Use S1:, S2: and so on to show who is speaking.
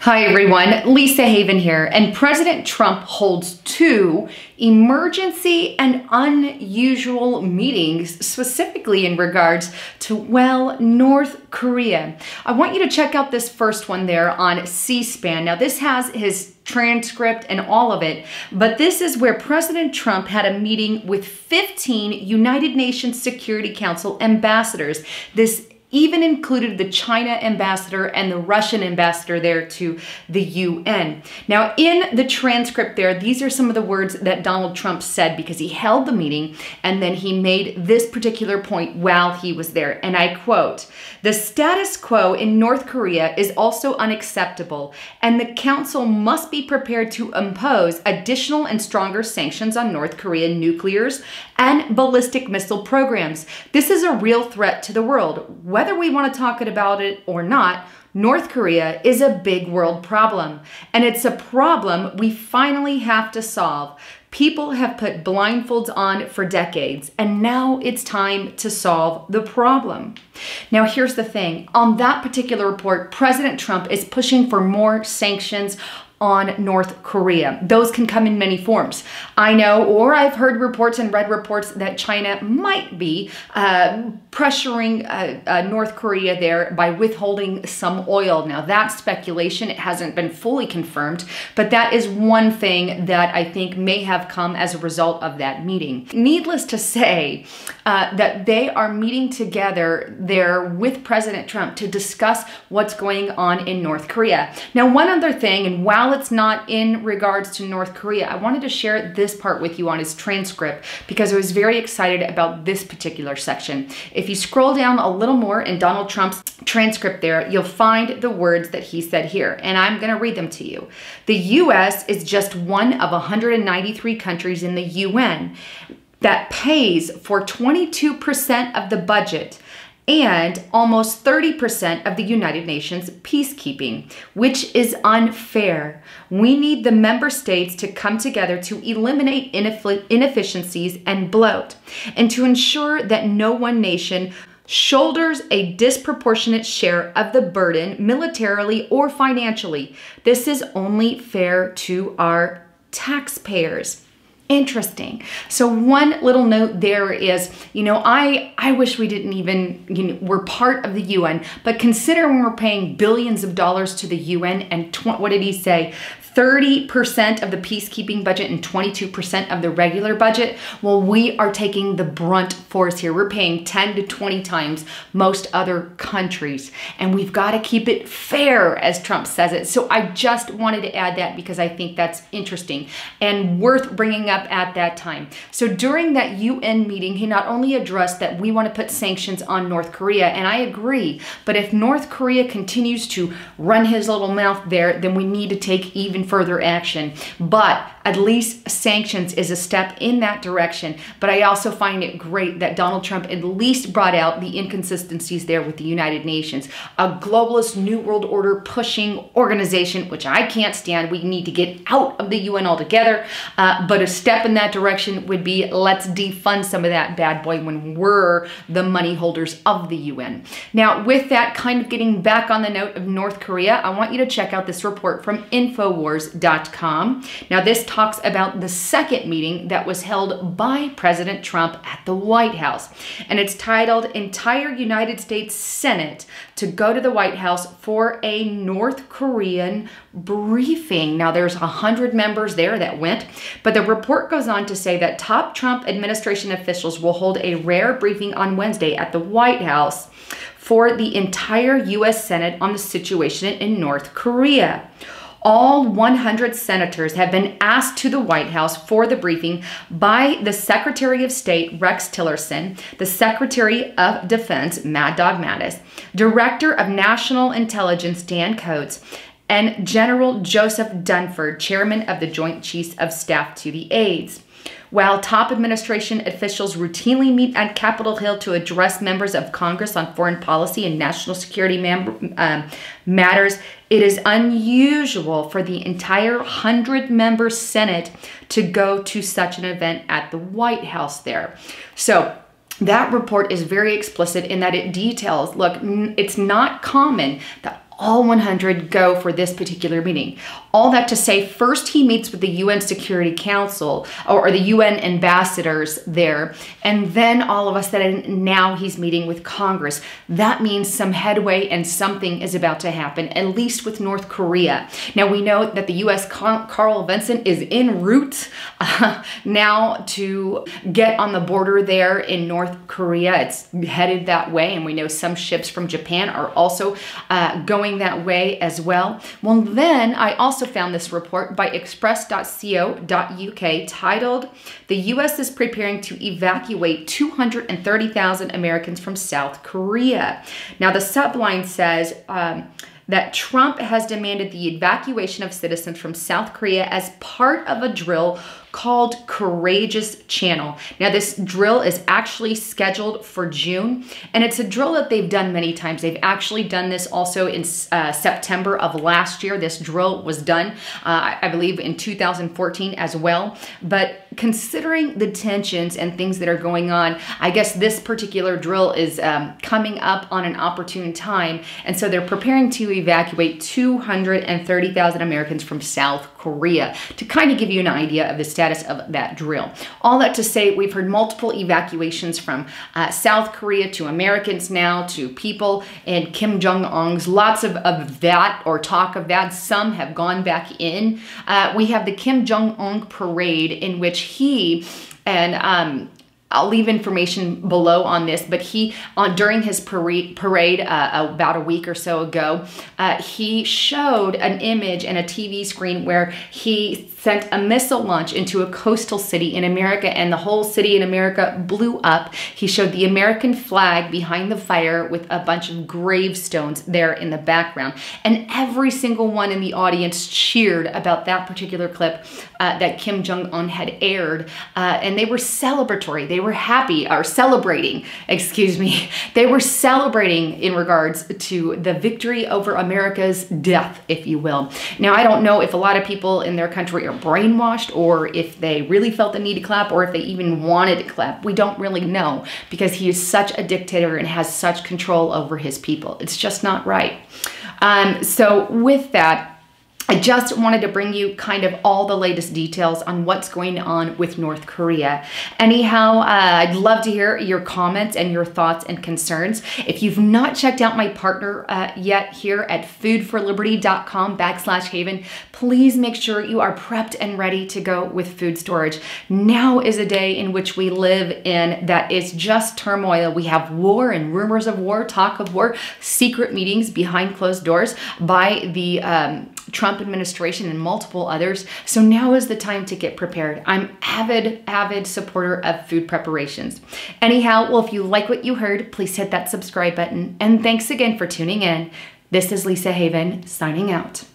S1: Hi everyone, Lisa Haven here, and President Trump holds two emergency and unusual meetings specifically in regards to, well, North Korea. I want you to check out this first one there on C-SPAN. Now this has his transcript and all of it, but this is where President Trump had a meeting with 15 United Nations Security Council ambassadors. This even included the China ambassador and the Russian ambassador there to the UN. Now, in the transcript there, these are some of the words that Donald Trump said because he held the meeting and then he made this particular point while he was there. And I quote, "The status quo in North Korea is also unacceptable, and the Council must be prepared to impose additional and stronger sanctions on North Korean nuclears and ballistic missile programs. This is a real threat to the world. Whether we want to talk about it or not, North Korea is a big world problem, and it's a problem we finally have to solve. People have put blindfolds on for decades, and now it's time to solve the problem." Now, here's the thing. On that particular report, President Trump is pushing for more sanctions on North Korea. Those can come in many forms. I know, or I've heard reports and read reports that China might be pressuring North Korea there by withholding some oil. Now that's speculation. It hasn't been fully confirmed, but that is one thing that I think may have come as a result of that meeting. Needless to say, that they are meeting together there with President Trump to discuss what's going on in North Korea. Now, one other thing, and while it's not in regards to North Korea, I wanted to share this part with you on his transcript because I was very excited about this particular section. If you scroll down a little more in Donald Trump's transcript there, you'll find the words that he said here, and I'm going to read them to you. "The U.S. is just one of 193 countries in the UN that pays for 22% of the budget and almost 30% of the United Nations peacekeeping, which is unfair. We need the member states to come together to eliminate inefficiencies and bloat, and to ensure that no one nation shoulders a disproportionate share of the burden militarily or financially. This is only fair to our taxpayers." Interesting. So one little note there is, I wish we didn't even, we're part of the UN, but consider when we're paying billions of dollars to the UN and what did he say? 30% of the peacekeeping budget and 22% of the regular budget. Well, we are taking the brunt force here. We're paying 10 to 20 times most other countries, and we've got to keep it fair, as Trump says it. So I just wanted to add that because I think that's interesting and worth bringing up at that time. So during that UN meeting, he not only addressed that we want to put sanctions on North Korea, and I agree, but if North Korea continues to run his little mouth there, then we need to take even further action. But at least sanctions is a step in that direction. But I also find it great that Donald Trump at least brought out the inconsistencies there with the United Nations, a globalist new world order pushing organization, which I can't stand. We need to get out of the UN altogether. But a step in that direction would be, let's defund some of that bad boy when we're the money holders of the UN. Now, with that kind of getting back on the note of North Korea, I want you to check out this report from Infowars.com. Now, this talks about the second meeting that was held by President Trump at the White House. And it's titled, "Entire United States Senate to go to the White House for a North Korean briefing." Now, there's 100 members there that went, but the report goes on to say that top Trump administration officials will hold a rare briefing on Wednesday at the White House for the entire U.S. Senate on the situation in North Korea. All 100 senators have been asked to the White House for the briefing by the Secretary of State, Rex Tillerson, the Secretary of Defense, Mad Dog Mattis, Director of National Intelligence, Dan Coats, and General Joseph Dunford, Chairman of the Joint Chiefs of Staff to the aides. While top administration officials routinely meet at Capitol Hill to address members of Congress on foreign policy and national security matters, it is unusual for the entire 100-member Senate to go to such an event at the White House there. So that report is very explicit in that it details, look, it's not common that all 100 go for this particular meeting. All that to say, first he meets with the UN Security Council or the UN ambassadors there, and then all of a sudden now he's meeting with Congress. That means some headway and something is about to happen, at least with North Korea. Now we know that the US Carl Vinson is en route now to get on the border there in North Korea. It's headed that way, and we know some ships from Japan are also going that way as well. Well, then I also found this report by express.co.uk titled, "The US is preparing to evacuate 230,000 Americans from South Korea." Now the subline says, that Trump has demanded the evacuation of citizens from South Korea as part of a drill called Courageous Channel. Now this drill is actually scheduled for June, and it's a drill that they've done many times. They've actually done this also in September of last year. This drill was done, I believe, in 2014 as well. But considering the tensions and things that are going on, I guess this particular drill is coming up on an opportune time. And so they're preparing to evacuate 230,000 Americans from South Korea, to kind of give you an idea of the status of that drill. All that to say, we've heard multiple evacuations from South Korea to Americans now, to people in Kim Jong-un's, lots of that, or talk of that. Some have gone back in. We have the Kim Jong-un parade, in which he and I'll leave information below on this, but he, during his parade about a week or so ago, he showed an image and a TV screen where he sent a missile launch into a coastal city in America, and the whole city in America blew up. He showed the American flag behind the fire with a bunch of gravestones there in the background. And every single one in the audience cheered about that particular clip that Kim Jong-un had aired, and they were celebratory. They were happy, or celebrating, excuse me. They were celebrating in regards to the victory over America's death, if you will. Now, I don't know if a lot of people in their country are brainwashed, or if they really felt the need to clap, or if they even wanted to clap. We don't really know, because he is such a dictator and has such control over his people. It's just not right. So with that, I just wanted to bring you kind of all the latest details on what's going on with North Korea. Anyhow, I'd love to hear your comments and your thoughts and concerns. If you've not checked out my partner yet here at foodforliberty.com/haven, please make sure you are prepped and ready to go with food storage. Now is a day in which we live in that is just turmoil. We have war and rumors of war, talk of war, secret meetings behind closed doors by the Trump administration and multiple others. So now is the time to get prepared. I'm avid supporter of food preparations. Anyhow, well, if you like what you heard, please hit that subscribe button. And thanks again for tuning in. This is Lisa Haven signing out.